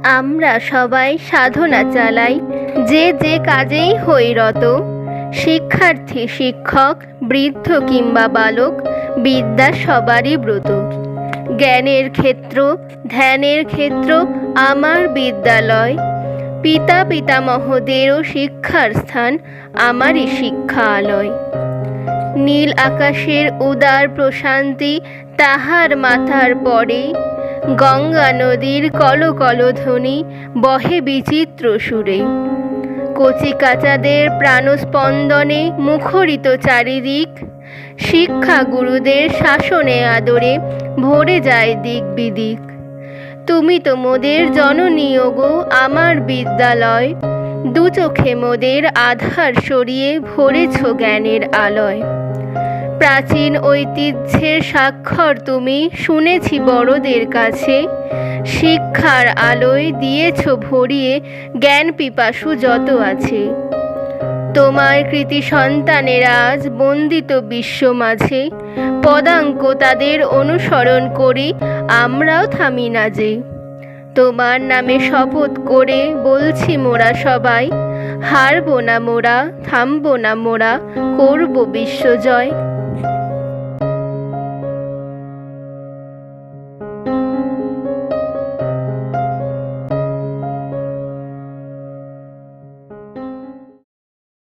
আমরা সবাই সাধনা চালাই, যে যে কাজেই হই রত। শিক্ষার্থী, শিক্ষক, বৃদ্ধ কিংবা বালক, বিদ্যা সবারই ব্রত। জ্ঞানের ক্ষেত্র, ধ্যানের ক্ষেত্র আমার বিদ্যালয়। পিতা পিতামহদেরও শিক্ষার স্থান আমারই শিক্ষালয়। নীল আকাশের উদার প্রশান্তি তাহার মাথার পরে, গঙ্গা নদীর কলকলধ্বনি বহে বিচিত্র সুরে। কচিকাঁচাদের প্রাণস্পন্দনে মুখরিত চারিদিক, শিক্ষা গুরুদের শাসনে আদরে ভরে যায় দিক বিদিক। তুমি তো মোদের জননীয় গো আমার বিদ্যালয়, দু চোখে মোদের আধার সরিয়ে ভরেছ জ্ঞানের আলয়। প্রাচীন ঐতিহ্যের স্বাক্ষর তুমি, শুনেছি বড়দের কাছে। শিক্ষার আলোয় দিয়েছ ভরিয়ে জ্ঞান পিপাসু যত আছে। তোমার কৃতি সন্তানেরা আজ বন্দিত বিশ্ব মাঝে, পদাঙ্ক তাদের অনুসরণ করি আমরাও থামি না যে। তোমার নামে শপথ করে বলছি মোরা সবাই, হারবো না মোরা, থামবো না মোরা, করব বিশ্বজয়।